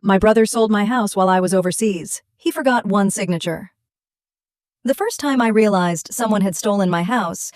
My brother sold my house while I was overseas. He forgot one signature. The first time I realized someone had stolen my house,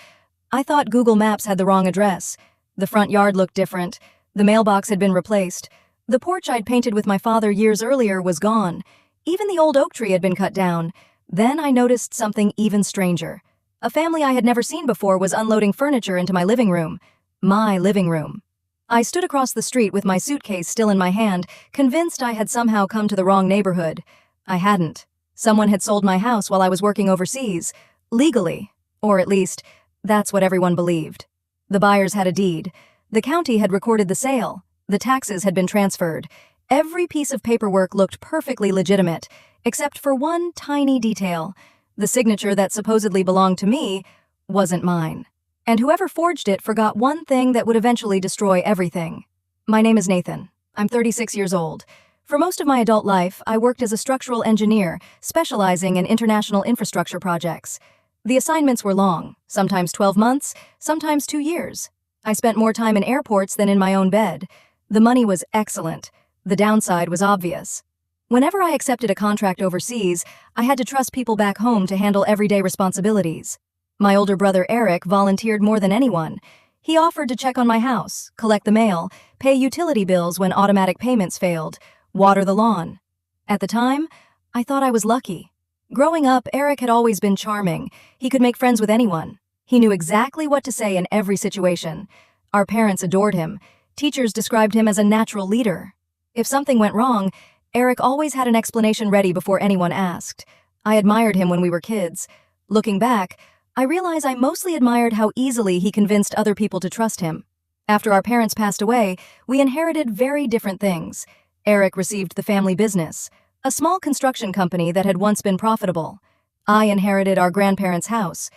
I thought Google Maps had the wrong address. The front yard looked different. The mailbox had been replaced. The porch I'd painted with my father years earlier was gone. Even the old oak tree had been cut down. Then I noticed something even stranger. A family I had never seen before was unloading furniture into my living room. My living room. I stood across the street with my suitcase still in my hand, convinced I had somehow come to the wrong neighborhood. I hadn't. Someone had sold my house while I was working overseas. Legally. Or at least, that's what everyone believed. The buyers had a deed. The county had recorded the sale. The taxes had been transferred. Every piece of paperwork looked perfectly legitimate, except for one tiny detail. The signature that supposedly belonged to me wasn't mine. And whoever forged it forgot one thing that would eventually destroy everything. My name is Nathan. I'm 36 years old. For most of my adult life, I worked as a structural engineer, specializing in international infrastructure projects. The assignments were long, sometimes 12 months, sometimes 2 years. I spent more time in airports than in my own bed. The money was excellent. The downside was obvious. Whenever I accepted a contract overseas, I had to trust people back home to handle everyday responsibilities. My older brother Eric volunteered more than anyone. He offered to check on my house, collect the mail, pay utility bills when automatic payments failed, water the lawn. At the time, I thought I was lucky. Growing up, Eric had always been charming. He could make friends with anyone. He knew exactly what to say in every situation. Our parents adored him. Teachers described him as a natural leader. If something went wrong, Eric always had an explanation ready before anyone asked. I admired him when we were kids. Looking back, I realize I mostly admired how easily he convinced other people to trust him. After our parents passed away, we inherited very different things. Eric received the family business, a small construction company that had once been profitable. I inherited our grandparents' house.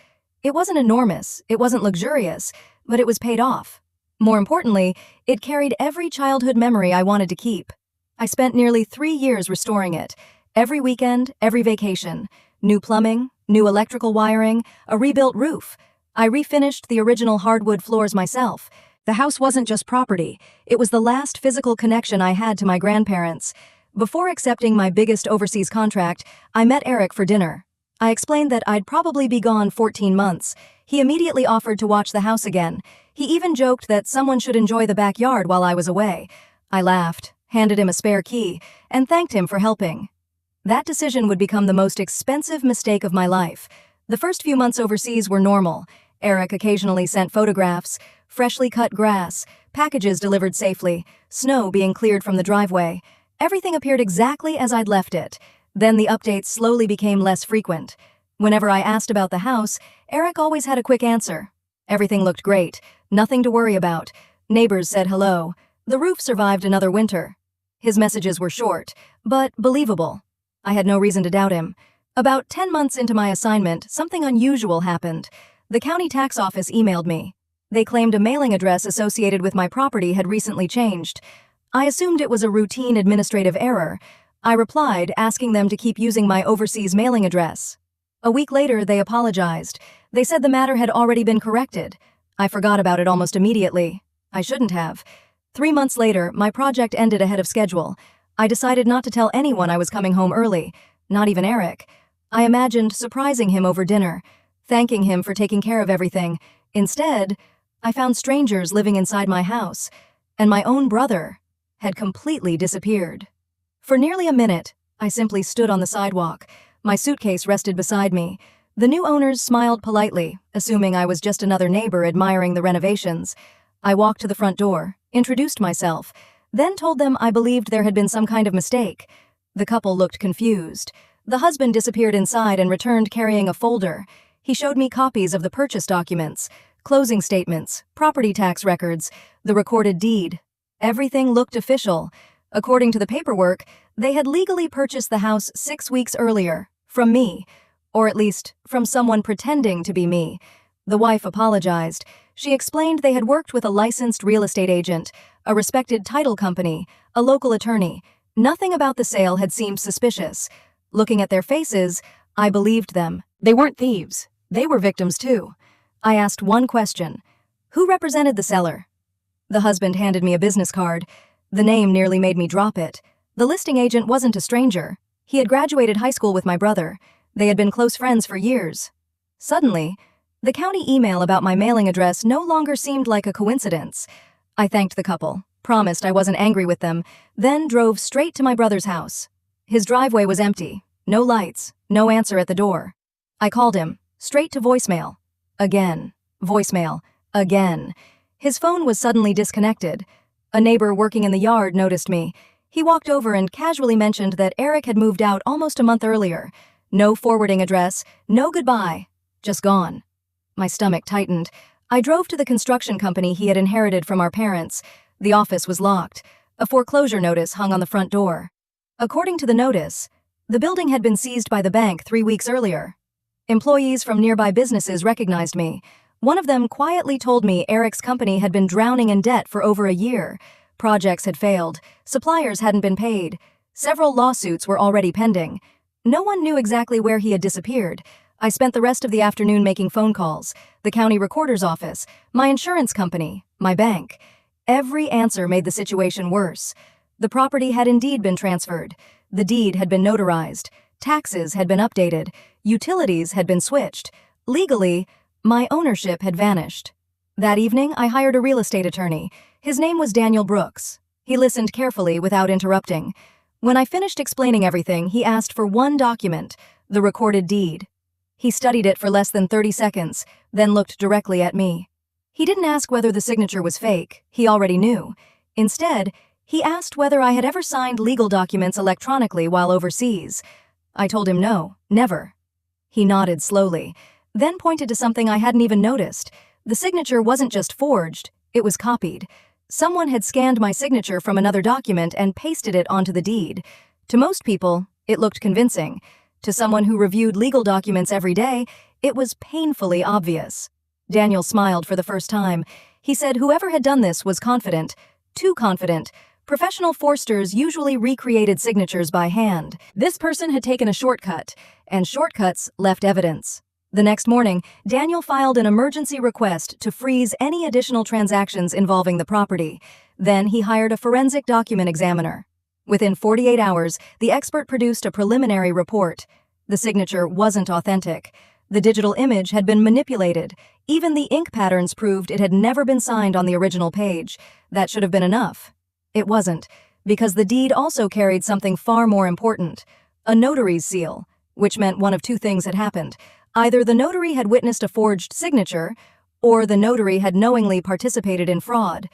It wasn't enormous, it wasn't luxurious, but it was paid off. More importantly, it carried every childhood memory I wanted to keep. I spent nearly 3 years restoring it. Every weekend, every vacation. New plumbing, new electrical wiring, a rebuilt roof. I refinished the original hardwood floors myself. The house wasn't just property, it was the last physical connection I had to my grandparents. Before accepting my biggest overseas contract, I met Eric for dinner. I explained that I'd probably be gone 14 months. He immediately offered to watch the house again. He even joked that someone should enjoy the backyard while I was away. I laughed, handed him a spare key, and thanked him for helping. That decision would become the most expensive mistake of my life. The first few months overseas were normal. Eric occasionally sent photographs, freshly cut grass, packages delivered safely, snow being cleared from the driveway. Everything appeared exactly as I'd left it. Then the updates slowly became less frequent. Whenever I asked about the house, Eric always had a quick answer. Everything looked great, nothing to worry about. Neighbors said hello. The roof survived another winter. His messages were short, but believable. I had no reason to doubt him. About 10 months into my assignment, something unusual happened. The county tax office emailed me. They claimed a mailing address associated with my property had recently changed. I assumed it was a routine administrative error. I replied, asking them to keep using my overseas mailing address. A week later, they apologized. They said the matter had already been corrected. I forgot about it almost immediately. I shouldn't have. 3 months later, my project ended ahead of schedule. I decided not to tell anyone I was coming home early, not even Eric. I imagined surprising him over dinner, thanking him for taking care of everything. Instead, I found strangers living inside my house, and my own brother had completely disappeared. For nearly a minute, I simply stood on the sidewalk. My suitcase rested beside me. The new owners smiled politely, assuming I was just another neighbor admiring the renovations. I walked to the front door, introduced myself, then told them I believed there had been some kind of mistake. The couple looked confused. The husband disappeared inside and returned carrying a folder. He showed me copies of the purchase documents, closing statements, property tax records, the recorded deed. Everything looked official. According to the paperwork, they had legally purchased the house 6 weeks earlier, from me, or at least from someone pretending to be me. The wife apologized. She explained they had worked with a licensed real estate agent, a respected title company, a local attorney. Nothing about the sale had seemed suspicious. Looking at their faces, I believed them. They weren't thieves. They were victims too. I asked one question. Who represented the seller? The husband handed me a business card. The name nearly made me drop it. The listing agent wasn't a stranger. He had graduated high school with my brother. They had been close friends for years. Suddenly, the county email about my mailing address no longer seemed like a coincidence. I thanked the couple, promised I wasn't angry with them, then drove straight to my brother's house. His driveway was empty. No lights, no answer at the door. I called him, straight to voicemail. Again. Voicemail. Again. His phone was suddenly disconnected. A neighbor working in the yard noticed me. He walked over and casually mentioned that Eric had moved out almost a month earlier. No forwarding address, no goodbye. Just gone. My stomach tightened. I drove to the construction company he had inherited from our parents. The office was locked. A foreclosure notice hung on the front door. According to the notice, the building had been seized by the bank 3 weeks earlier. Employees from nearby businesses recognized me. One of them quietly told me Eric's company had been drowning in debt for over a year. Projects had failed. Suppliers hadn't been paid. Several lawsuits were already pending. No one knew exactly where he had disappeared. I spent the rest of the afternoon making phone calls. The county recorder's office, my insurance company, my bank. Every answer made the situation worse. The property had indeed been transferred. The deed had been notarized. Taxes had been updated. Utilities had been switched. Legally, my ownership had vanished. That evening, I hired a real estate attorney. His name was Daniel Brooks. He listened carefully without interrupting. When I finished explaining everything, he asked for one document, the recorded deed. He studied it for less than 30 seconds, then looked directly at me. He didn't ask whether the signature was fake. He already knew. Instead, he asked whether I had ever signed legal documents electronically while overseas. I told him no, never. He nodded slowly, then pointed to something I hadn't even noticed. The signature wasn't just forged, it was copied. Someone had scanned my signature from another document and pasted it onto the deed. To most people, it looked convincing. To someone who reviewed legal documents every day, it was painfully obvious. Daniel smiled for the first time. He said whoever had done this was confident. Too confident. Professional forsters usually recreated signatures by hand. This person had taken a shortcut, and shortcuts left evidence. The next morning, Daniel filed an emergency request to freeze any additional transactions involving the property. Then he hired a forensic document examiner. Within 48 hours, the expert produced a preliminary report. The signature wasn't authentic. The digital image had been manipulated. Even the ink patterns proved it had never been signed on the original page. That should have been enough. It wasn't, because the deed also carried something far more important, a notary's seal, which meant one of two things had happened. Either the notary had witnessed a forged signature, or the notary had knowingly participated in fraud.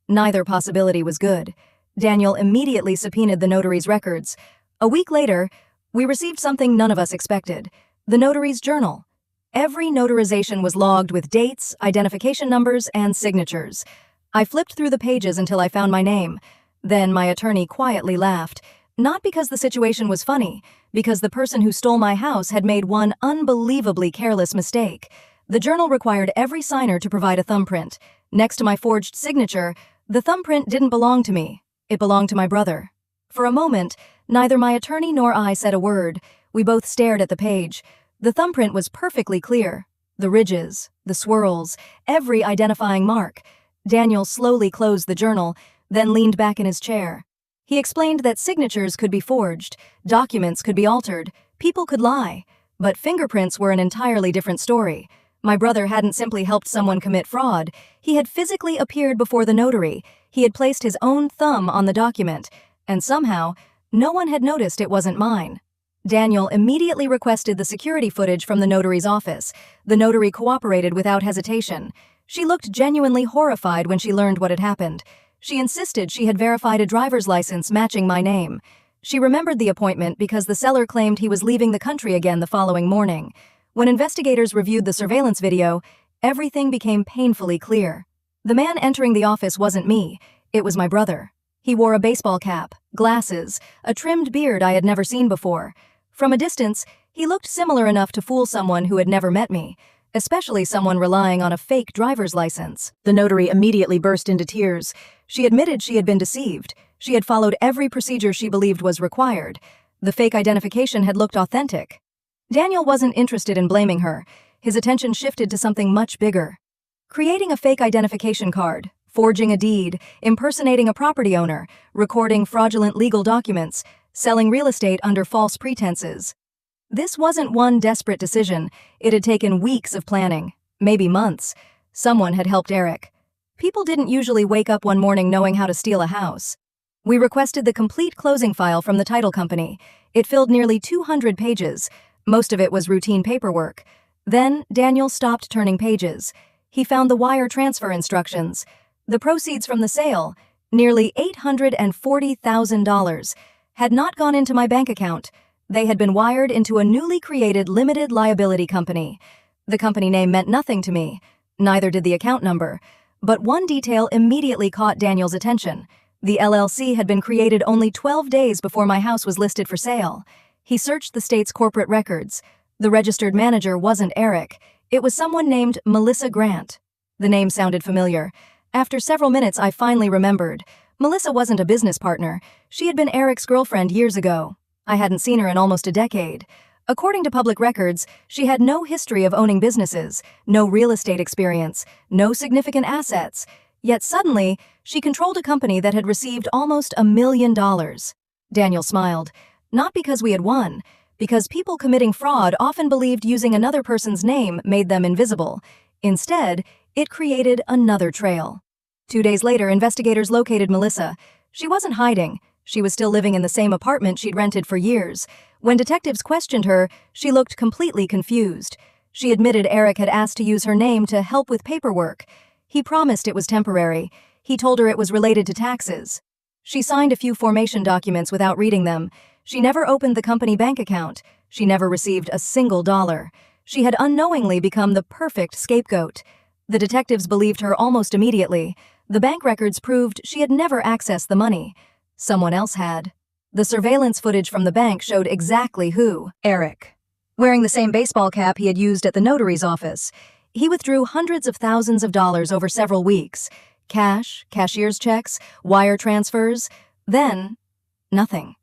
Neither possibility was good. Daniel immediately subpoenaed the notary's records. A week later, we received something none of us expected, the notary's journal. Every notarization was logged with dates, identification numbers, and signatures. I flipped through the pages until I found my name. Then my attorney quietly laughed. Not because the situation was funny, because the person who stole my house had made one unbelievably careless mistake. The journal required every signer to provide a thumbprint. Next to my forged signature, the thumbprint didn't belong to me. It belonged to my brother. For a moment, neither my attorney nor I said a word. We both stared at the page. The thumbprint was perfectly clear. The ridges, the swirls, every identifying mark. Daniel slowly closed the journal, then leaned back in his chair. He explained that signatures could be forged, documents could be altered, people could lie, but fingerprints were an entirely different story. My brother hadn't simply helped someone commit fraud. He had physically appeared before the notary. He had placed his own thumb on the document, and somehow, no one had noticed it wasn't mine. Daniel immediately requested the security footage from the notary's office. The notary cooperated without hesitation. She looked genuinely horrified when she learned what had happened. She insisted she had verified a driver's license matching my name. She remembered the appointment because the seller claimed he was leaving the country again the following morning. When investigators reviewed the surveillance video, everything became painfully clear. The man entering the office wasn't me, it was my brother. He wore a baseball cap, glasses, a trimmed beard I had never seen before. From a distance, he looked similar enough to fool someone who had never met me, especially someone relying on a fake driver's license. The notary immediately burst into tears. She admitted she had been deceived. She had followed every procedure she believed was required. The fake identification had looked authentic. Daniel wasn't interested in blaming her. His attention shifted to something much bigger. Creating a fake identification card, forging a deed, impersonating a property owner, recording fraudulent legal documents, selling real estate under false pretenses. This wasn't one desperate decision. It had taken weeks of planning, maybe months. Someone had helped Eric. People didn't usually wake up one morning knowing how to steal a house. We requested the complete closing file from the title company. It filled nearly 200 pages. Most of it was routine paperwork. Then Daniel stopped turning pages. He found the wire transfer instructions. The proceeds from the sale, nearly $840,000, had not gone into my bank account. They had been wired into a newly created limited liability company. The company name meant nothing to me. Neither did the account number. But one detail immediately caught Daniel's attention. The LLC had been created only 12 days before my house was listed for sale. He searched the state's corporate records. The registered manager wasn't Eric. It was someone named Melissa Grant. The name sounded familiar. After several minutes, I finally remembered. Melissa wasn't a business partner. She had been Eric's girlfriend years ago. I hadn't seen her in almost a decade. According to public records, she had no history of owning businesses, no real estate experience, no significant assets. Yet suddenly, she controlled a company that had received almost $1 million. Daniel smiled. Not because we had won, because people committing fraud often believed using another person's name made them invisible. Instead, it created another trail. 2 days later, investigators located Melissa. She wasn't hiding. She was still living in the same apartment she'd rented for years. When detectives questioned her, she looked completely confused. She admitted Eric had asked to use her name to help with paperwork. He promised it was temporary. He told her it was related to taxes. She signed a few formation documents without reading them. She never opened the company bank account. She never received a single dollar. She had unknowingly become the perfect scapegoat. The detectives believed her almost immediately. The bank records proved she had never accessed the money. Someone else had. The surveillance footage from the bank showed exactly who. Eric. Wearing the same baseball cap he had used at the notary's office. He withdrew hundreds of thousands of dollars over several weeks. Cash, cashier's checks, wire transfers. Then, nothing.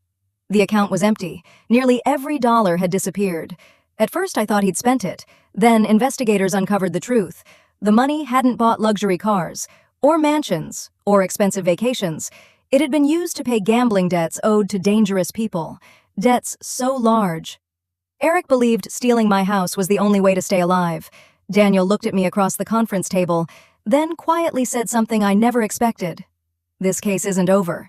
The account was empty. Nearly every dollar had disappeared. At first I thought he'd spent it. Then investigators uncovered the truth. The money hadn't bought luxury cars, or mansions, or expensive vacations. It had been used to pay gambling debts owed to dangerous people. Debts so large. Eric believed stealing my house was the only way to stay alive. Daniel looked at me across the conference table, then quietly said something I never expected. This case isn't over.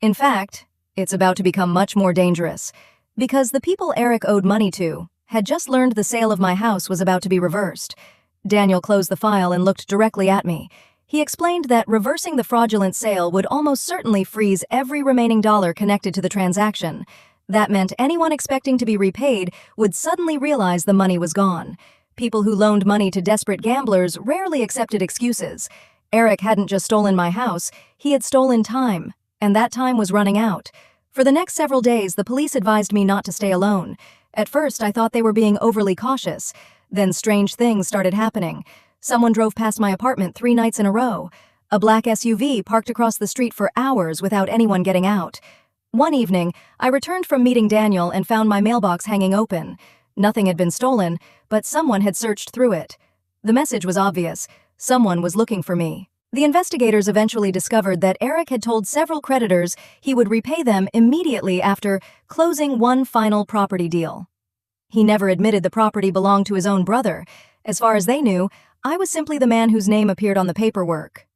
In fact, it's about to become much more dangerous, because the people Eric owed money to had just learned the sale of my house was about to be reversed. Daniel closed the file and looked directly at me. He explained that reversing the fraudulent sale would almost certainly freeze every remaining dollar connected to the transaction. That meant anyone expecting to be repaid would suddenly realize the money was gone. People who loaned money to desperate gamblers rarely accepted excuses. Eric hadn't just stolen my house, he had stolen time, and that time was running out. For the next several days, the police advised me not to stay alone. At first, I thought they were being overly cautious. Then strange things started happening. Someone drove past my apartment 3 nights in a row. A black SUV parked across the street for hours without anyone getting out. One evening, I returned from meeting Daniel and found my mailbox hanging open. Nothing had been stolen, but someone had searched through it. The message was obvious. Someone was looking for me. The investigators eventually discovered that Eric had told several creditors he would repay them immediately after closing one final property deal. He never admitted the property belonged to his own brother. As far as they knew, I was simply the man whose name appeared on the paperwork.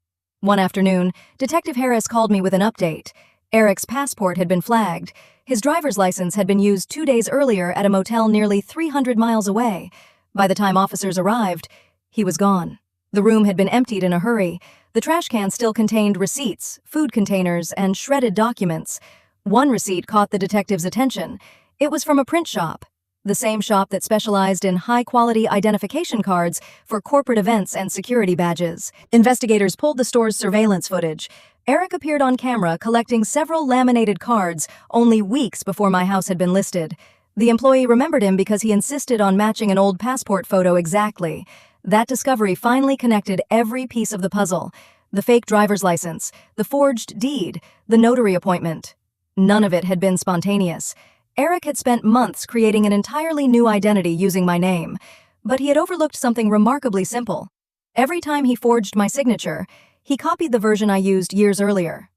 One afternoon, Detective Harris called me with an update. Eric's passport had been flagged. His driver's license had been used 2 days earlier at a motel nearly 300 miles away. By the time officers arrived, he was gone. The room had been emptied in a hurry. The trash can still contained receipts, food containers, and shredded documents. One receipt caught the detective's attention. It was from a print shop, the same shop that specialized in high-quality identification cards for corporate events and security badges. Investigators pulled the store's surveillance footage. Eric appeared on camera collecting several laminated cards only weeks before my house had been listed. The employee remembered him because he insisted on matching an old passport photo exactly. That discovery finally connected every piece of the puzzle. The fake driver's license, the forged deed, the notary appointment. None of it had been spontaneous. Eric had spent months creating an entirely new identity using my name, but he had overlooked something remarkably simple. Every time he forged my signature, He copied the version I used years earlier.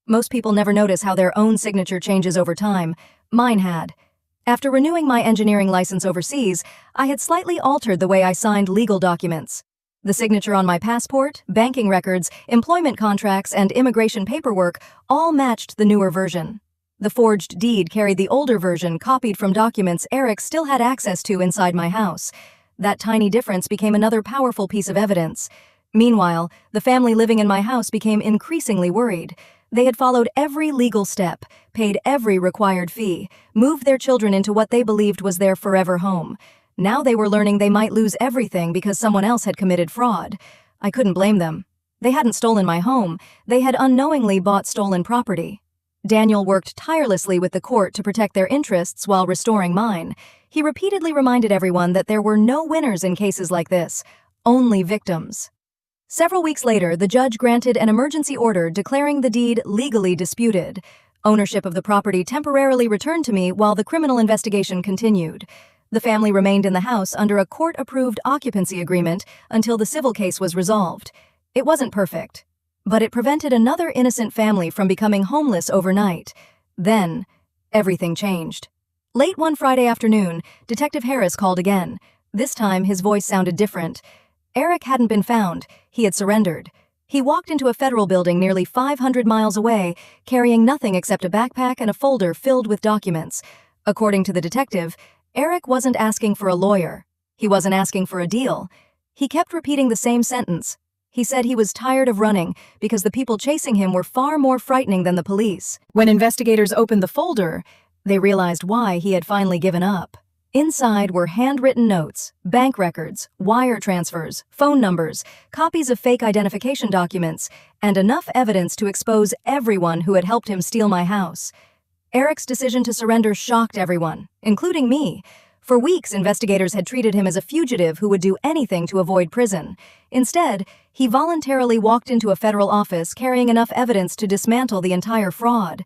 Most people never notice how their own signature changes over time. Mine had. After renewing my engineering license overseas, I had slightly altered the way I signed legal documents. The signature on my passport, banking records, employment contracts, and immigration paperwork all matched the newer version. The forged deed carried the older version copied from documents Eric still had access to inside my house. That tiny difference became another powerful piece of evidence. Meanwhile, the family living in my house became increasingly worried. They had followed every legal step, paid every required fee, moved their children into what they believed was their forever home. Now they were learning they might lose everything because someone else had committed fraud. I couldn't blame them. They hadn't stolen my home. They had unknowingly bought stolen property. Daniel worked tirelessly with the court to protect their interests while restoring mine. He repeatedly reminded everyone that there were no winners in cases like this, only victims. Several weeks later, the judge granted an emergency order declaring the deed legally disputed. Ownership of the property temporarily returned to me while the criminal investigation continued. The family remained in the house under a court-approved occupancy agreement until the civil case was resolved. It wasn't perfect, but it prevented another innocent family from becoming homeless overnight. Then, everything changed. Late one Friday afternoon, Detective Harris called again. This time, his voice sounded different. Eric hadn't been found. He had surrendered. He walked into a federal building nearly 500 miles away, carrying nothing except a backpack and a folder filled with documents. According to the detective, Eric wasn't asking for a lawyer. He wasn't asking for a deal. He kept repeating the same sentence. He said he was tired of running because the people chasing him were far more frightening than the police. When investigators opened the folder, they realized why he had finally given up. Inside were handwritten notes, bank records, wire transfers, phone numbers, copies of fake identification documents, and enough evidence to expose everyone who had helped him steal my house. Eric's decision to surrender shocked everyone, including me. For weeks, investigators had treated him as a fugitive who would do anything to avoid prison. Instead, he voluntarily walked into a federal office carrying enough evidence to dismantle the entire fraud.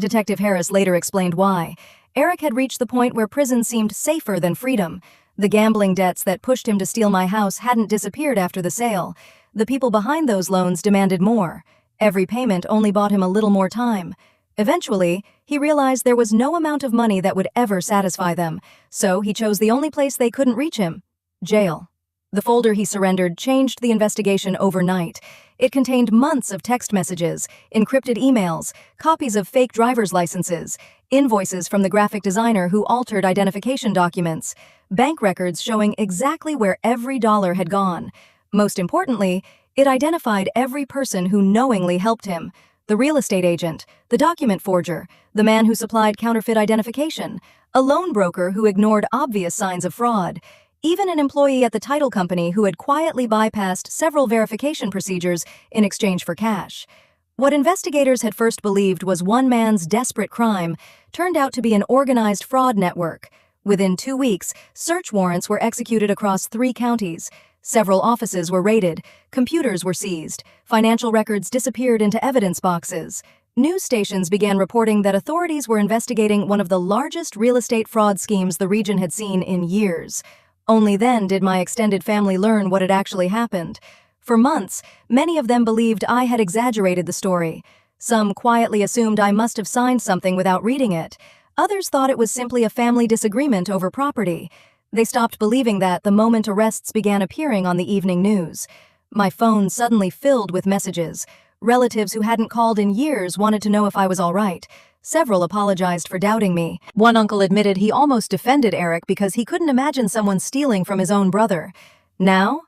Detective Harris later explained why. Eric had reached the point where prison seemed safer than freedom. The gambling debts that pushed him to steal my house hadn't disappeared after the sale. The people behind those loans demanded more. Every payment only bought him a little more time. Eventually, he realized there was no amount of money that would ever satisfy them, so he chose the only place they couldn't reach him: jail. The folder he surrendered changed the investigation overnight. It contained months of text messages, encrypted emails, copies of fake driver's licenses, invoices from the graphic designer who altered identification documents, bank records showing exactly where every dollar had gone. Most importantly, it identified every person who knowingly helped him: the real estate agent, the document forger, the man who supplied counterfeit identification, a loan broker who ignored obvious signs of fraud, even an employee at the title company who had quietly bypassed several verification procedures in exchange for cash. What investigators had first believed was one man's desperate crime turned out to be an organized fraud network. Within 2 weeks, search warrants were executed across 3 counties. Several offices were raided, computers were seized, financial records disappeared into evidence boxes. News stations began reporting that authorities were investigating one of the largest real estate fraud schemes the region had seen in years. Only then did my extended family learn what had actually happened. For months, many of them believed I had exaggerated the story. Some quietly assumed I must have signed something without reading it. Others thought it was simply a family disagreement over property. They stopped believing that the moment arrests began appearing on the evening news. My phone suddenly filled with messages. Relatives who hadn't called in years wanted to know if I was all right. Several apologized for doubting me. One uncle admitted he almost defended Eric because he couldn't imagine someone stealing from his own brother. Now,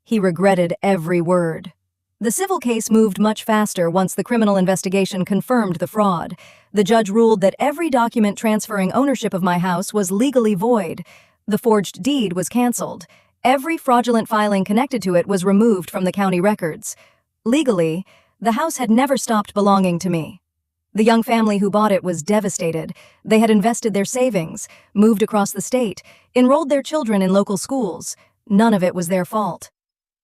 he regretted every word. The civil case moved much faster once the criminal investigation confirmed the fraud. The judge ruled that every document transferring ownership of my house was legally void. The forged deed was canceled. Every fraudulent filing connected to it was removed from the county records. Legally, the house had never stopped belonging to me. The young family who bought it was devastated. They had invested their savings, moved across the state, enrolled their children in local schools. None of it was their fault.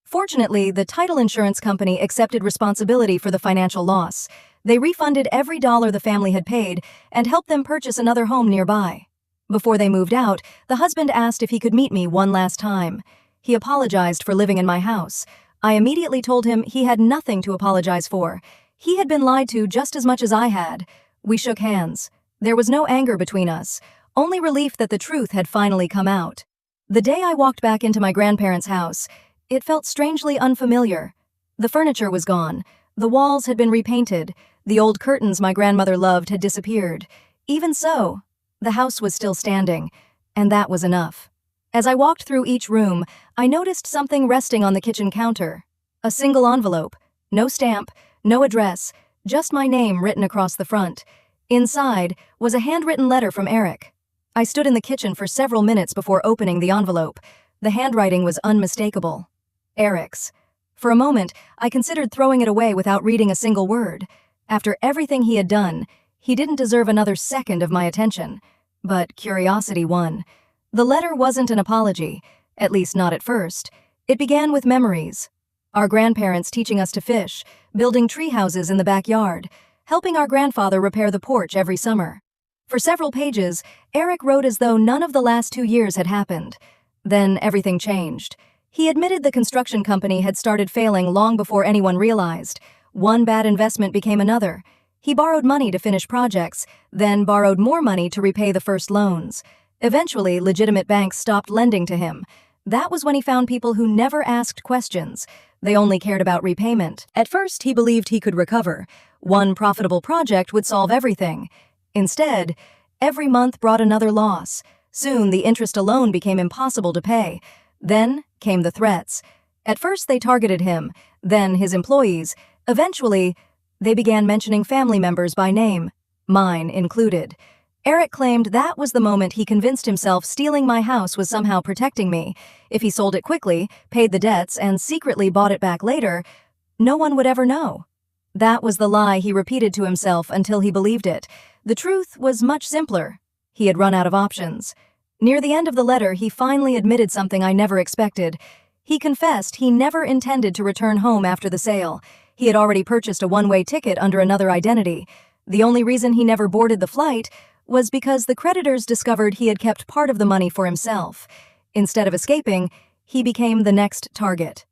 Fortunately, the title insurance company accepted responsibility for the financial loss. They refunded every dollar the family had paid and helped them purchase another home nearby. Before they moved out, the husband asked if he could meet me one last time. He apologized for living in my house. I immediately told him he had nothing to apologize for. He had been lied to just as much as I had. We shook hands. There was no anger between us, only relief that the truth had finally come out. The day I walked back into my grandparents' house, it felt strangely unfamiliar. The furniture was gone. The walls had been repainted. The old curtains my grandmother loved had disappeared. Even so, the house was still standing, and that was enough. As I walked through each room, I noticed something resting on the kitchen counter. A single envelope. No stamp, no address, just my name written across the front. Inside was a handwritten letter from Eric. I stood in the kitchen for several minutes before opening the envelope. The handwriting was unmistakable. Eric's. For a moment, I considered throwing it away without reading a single word. After everything he had done, he didn't deserve another second of my attention. But curiosity won. The letter wasn't an apology, at least not at first. It began with memories. Our grandparents teaching us to fish, building tree houses in the backyard, helping our grandfather repair the porch every summer. For several pages, Eric wrote as though none of the last 2 years had happened. Then everything changed. He admitted the construction company had started failing long before anyone realized. One bad investment became another. He borrowed money to finish projects, then borrowed more money to repay the first loans. Eventually, legitimate banks stopped lending to him. That was when he found people who never asked questions. They only cared about repayment. At first, he believed he could recover. One profitable project would solve everything. Instead, every month brought another loss. Soon, the interest alone became impossible to pay. Then came the threats. At first, they targeted him, then his employees. Eventually, they began mentioning family members by name, mine included. Eric claimed that was the moment he convinced himself stealing my house was somehow protecting me. If he sold it quickly, paid the debts, and secretly bought it back later, no one would ever know. That was the lie he repeated to himself until he believed it. The truth was much simpler. He had run out of options. Near the end of the letter, he finally admitted something I never expected. He confessed he never intended to return home after the sale. He had already purchased a one-way ticket under another identity. The only reason he never boarded the flight was because the creditors discovered he had kept part of the money for himself. Instead of escaping, he became the next target.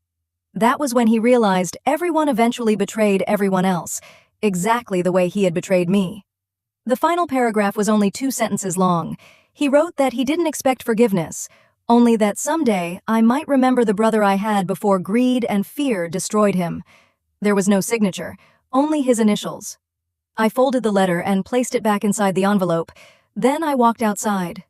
That was when he realized everyone eventually betrayed everyone else, exactly the way he had betrayed me. The final paragraph was only 2 sentences long. He wrote that he didn't expect forgiveness, only that someday I might remember the brother I had before greed and fear destroyed him. There was no signature, only his initials. I folded the letter and placed it back inside the envelope. Then I walked outside.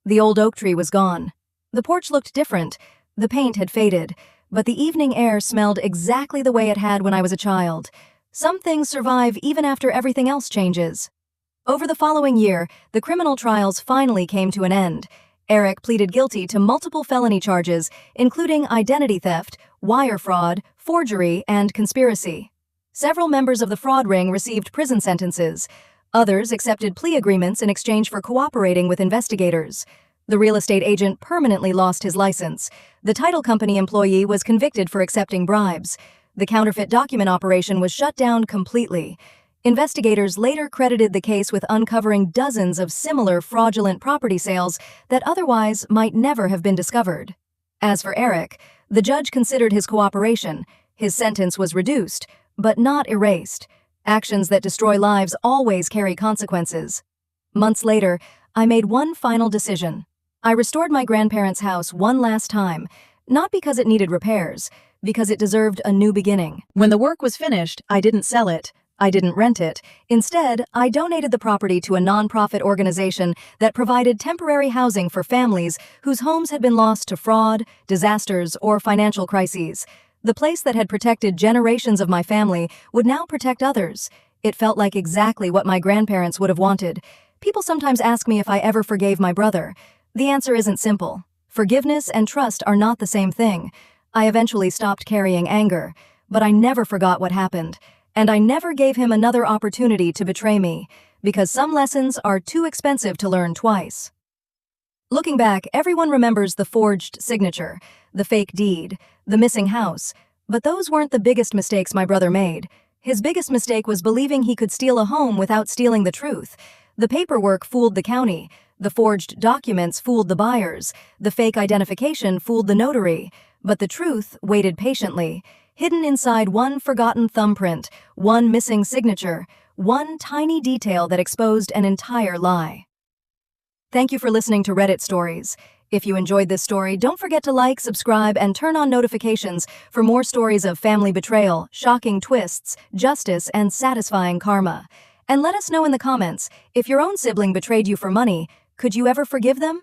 The old oak tree was gone. The porch looked different. The paint had faded, but the evening air smelled exactly the way it had when I was a child. Some things survive even after everything else changes. Over the following year, the criminal trials finally came to an end. Eric pleaded guilty to multiple felony charges, including identity theft, wire fraud, forgery, and conspiracy. Several members of the fraud ring received prison sentences. Others accepted plea agreements in exchange for cooperating with investigators. The real estate agent permanently lost his license. The title company employee was convicted for accepting bribes. The counterfeit document operation was shut down completely. Investigators later credited the case with uncovering dozens of similar fraudulent property sales that otherwise might never have been discovered. As for Eric, the judge considered his cooperation. His sentence was reduced, but not erased. Actions that destroy lives always carry consequences. Months later, I made one final decision. I restored my grandparents' house one last time, not because it needed repairs, because it deserved a new beginning. When the work was finished, I didn't sell it. I didn't rent it. Instead, I donated the property to a nonprofit organization that provided temporary housing for families whose homes had been lost to fraud, disasters, or financial crises. The place that had protected generations of my family would now protect others. It felt like exactly what my grandparents would have wanted. People sometimes ask me if I ever forgave my brother. The answer isn't simple. Forgiveness and trust are not the same thing. I eventually stopped carrying anger, but I never forgot what happened. And I never gave him another opportunity to betray me, because some lessons are too expensive to learn twice. Looking back, everyone remembers the forged signature, the fake deed, the missing house, but those weren't the biggest mistakes my brother made. His biggest mistake was believing he could steal a home without stealing the truth. The paperwork fooled the county, the forged documents fooled the buyers, the fake identification fooled the notary, but the truth waited patiently. hidden inside one forgotten thumbprint, one missing signature, one tiny detail that exposed an entire lie. Thank you for listening to Reddit Stories. If you enjoyed this story, don't forget to like, subscribe, and turn on notifications for more stories of family betrayal, shocking twists, justice, and satisfying karma. And let us know in the comments, if your own sibling betrayed you for money, could you ever forgive them?